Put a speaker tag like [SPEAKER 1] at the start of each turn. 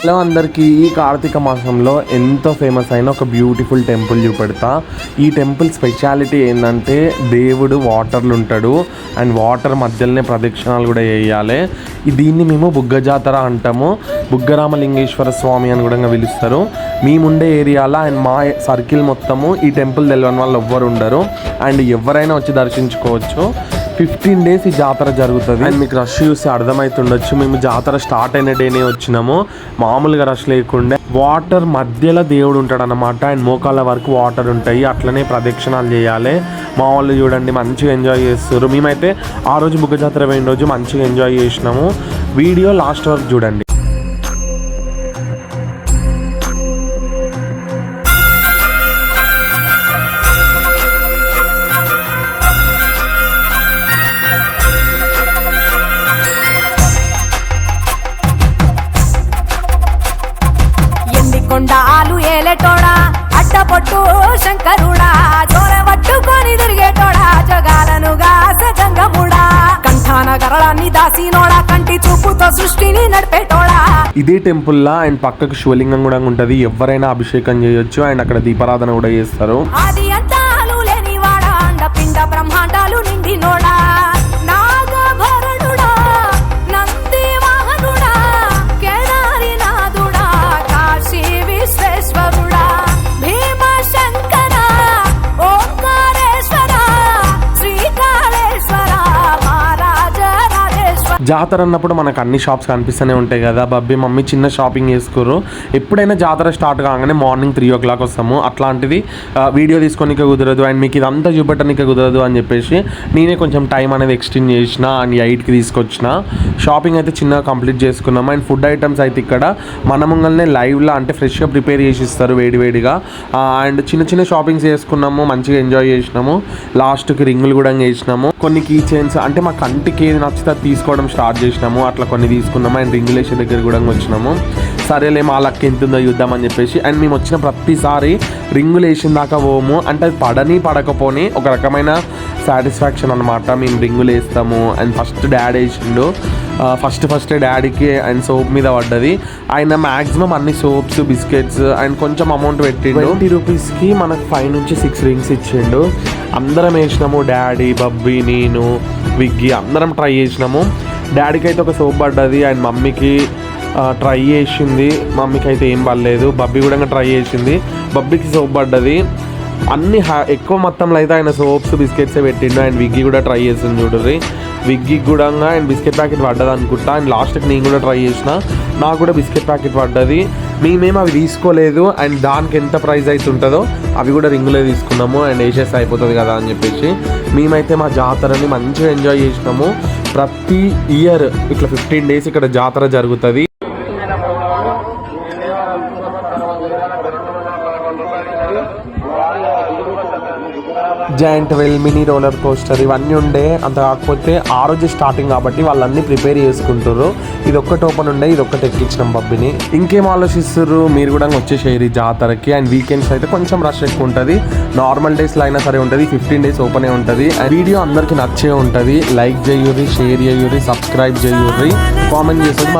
[SPEAKER 1] Hello అందరికీ, ఈ కార్తీక మాసంలో ఎంతో ఫేమస్ అయిన ఒక బ్యూటిఫుల్ టెంపుల్ చూపెడతా. ఈ టెంపుల్ స్పెషాలిటీ ఏంటంటే దేవుడు వాటర్లు ఉంటాడు అండ్ వాటర్ మధ్యలోనే ప్రదక్షిణాలు కూడా చేయాలి. దీన్ని మేము బుగ్గ జాతర అంటాము. బుగ్గరామలింగేశ్వర స్వామి అని కూడా పిలుస్తారు. మేముండే ఏరియాలో అండ్ మా సర్కిల్ మొత్తము ఈ టెంపుల్ తెలియని వాళ్ళు ఎవ్వరు ఉండరు అండ్ ఎవరైనా వచ్చి దర్శించుకోవచ్చు. 15 days ఈ జాతర జరుగుతుంది అండ్ మీకు రష్ చూసి అర్థమవుతుండొచ్చు. మేము జాతర స్టార్ట్ అయిన డేనే వచ్చినాము, మామూలుగా రష్ లేకుండా. వాటర్ మధ్యలో దేవుడు ఉంటాడు అన్నమాట అండ్ మోకాళ్ళ వరకు వాటర్ ఉంటాయి. అట్లనే ప్రదక్షిణాలు చేయాలి. మా వాళ్ళు చూడండి మంచిగా ఎంజాయ్ చేస్తారు. మేమైతే ఆ రోజు బుగ్గ జాతర పోయిన రోజు మంచిగా ఎంజాయ్ చేసినాము. వీడియో లాస్ట్ వరకు చూడండి.
[SPEAKER 2] కొండాలు ఏలేటోడా అడ్డపొట్టు శంకరుడా జోర పట్టుకొని తిరిగేటోడా జగాలను గాసగంగముడా కంఠాన గరళాన్ని దాసినోడా కంటి చూపుతో సృష్టిని నడిపేటోడా.
[SPEAKER 1] ఇదే టెంపుల్లా అండ్ పక్కకు శివలింగం కూడా ఉంటది. ఎవరైనా అభిషేకం చేయొచ్చు అండ్ అక్కడ దీపారాధన కూడా చేస్తారు.
[SPEAKER 2] అది అంతాలు లేనివాడా అండపిండ బ్రహ్మాండాలు నిండినోడా నాగభరణుడా నంది వాహనుడా కేదారి నాథుడా కాశీ విశ్వేశ్వరుడా భీమశంకర ఓంకారేశ్వర శ్రీకాళేశ్వర మహారాజ రాజేశ్వర.
[SPEAKER 1] జాతర అన్నప్పుడు మనకు అన్ని షాప్స్ కనిపిస్తూనే ఉంటాయి కదా. బబ్బీ మమ్మీ చిన్న షాపింగ్ చేసుకోరు. ఎప్పుడైనా జాతర స్టార్ట్ కాగానే మార్నింగ్ 3 o'clock వస్తాము. అట్లాంటిది వీడియో తీసుకోనికే కుదరదు అండ్ మీకు ఇదంతా చూపెట్టనికే కుదరదు అని చెప్పేసి నేనే కొంచెం టైం అనేది ఎక్స్టెండ్ చేసిన అండ్ 8కి తీసుకొచ్చిన. షాపింగ్ అయితే చిన్నగా కంప్లీట్ చేసుకున్నాము అండ్ ఫుడ్ ఐటమ్స్ అయితే ఇక్కడ మన ముంగల్నే లైవ్లో అంటే ఫ్రెష్గా ప్రిపేర్ చేసి ఇస్తారు వేడివేడిగా. అండ్ చిన్న చిన్న షాపింగ్స్ చేసుకున్నాము, మంచిగా ఎంజాయ్ చేసినాము. లాస్ట్కి రింగులు కూడా వేసినాము. కొన్ని కీ చైన్స్ అంటే మా కంటికి ఏది నచ్చితే తీసుకోవడం స్టార్ట్ చేసినాము. అట్లా కొన్ని తీసుకున్నాము అండ్ రింగులు వేసే దగ్గర కూడా వచ్చినాము. సరేలే మా లక్ ఎంత ఉందో చూద్దామని చెప్పేసి అండ్ మేము వచ్చిన ప్రతిసారి రింగులు వేసిన దాకా పోము. అంటే అది పడని పడకపోని ఒక రకమైన సాటిస్ఫాక్షన్ అనమాట. మేము రింగులు వేస్తాము అండ్ ఫస్ట్ డాడీ వేసిండు. ఫస్ట్ డాడీకి అండ్ సోప్ మీద పడ్డది. ఆయన మ్యాక్సిమం అన్ని సోప్స్ బిస్కెట్స్ అండ్ కొంచెం అమౌంట్ పెట్టిండు. 20 rupeesకి మనకు 5 నుంచి 6 రింగ్స్ ఇచ్చిండు. అందరం వేసినాము, డాడీ, బబ్బీ, నేను, విగ్గీ అందరం ట్రై చేసినాము. డాడీకి అయితే ఒక సోప్ పడ్డది అండ్ మమ్మీకి ట్రై చేసింది. మమ్మీకి అయితే ఏం పడలేదు. బబ్బీ కూడా ట్రై చేసింది, బబ్బీకి సోప్ పడ్డది. అన్ని ఎక్కువ మొత్తంలో అయితే ఆయన సోప్స్ బిస్కెట్సే పెట్టిండు అండ్ విగ్గీ కూడా ట్రై చేసింది. చూడరి విగ్గీ కూడా అండ్ బిస్కెట్ ప్యాకెట్ పడ్డది అనుకుంటా అండ్ లాస్ట్కి నేను కూడా ట్రై చేసిన, నాకు కూడా బిస్కెట్ ప్యాకెట్ పడ్డది. మేమేమో అవి తీసుకోలేదు అండ్ దానికి ఎంత ప్రైస్ అయితే ఉంటుందో అవి కూడా రింగులే తీసుకున్నాము అండ్ వేసేస్తే అయిపోతుంది కదా అని చెప్పేసి మేమైతే మా జాతరని మంచిగా ఎంజాయ్ చేసినాము. ప్రతి ఇయర్ ఇట్లా 15 days ఇక్కడ జాతర జరుగుతుంది. Joint well, mini roller coaster ఇవన్నీ ఉండే. అంత కాకపోతే ఆ రోజు స్టార్టింగ్ కాబట్టి వాళ్ళన్నీ ప్రిపేర్ చేసుకుంటారు. ఇది ఒక్కటి ఓపెన్ ఉండే, ఇది ఒక్కటి ఎక్కించినాం బబ్బిని. ఇంకేం ఆలోచిస్తారు మీరు కూడా వచ్చేసేయరు ఈ జాతరకి. అండ్ వీకెండ్స్ అయితే కొంచెం రష్ ఎక్కువ ఉంటుంది. నార్మల్ డేస్లో అయినా సరే ఉంటుంది. 15 days ఓపెనే ఉంటుంది. అండ్ వీడియో అందరికీ నచ్చే ఉంటుంది. లైక్ చేయుర్రి, షేర్ చేయుర్రి, సబ్స్క్రైబ్ చేయుర్రి, కామెంట్ చేసేది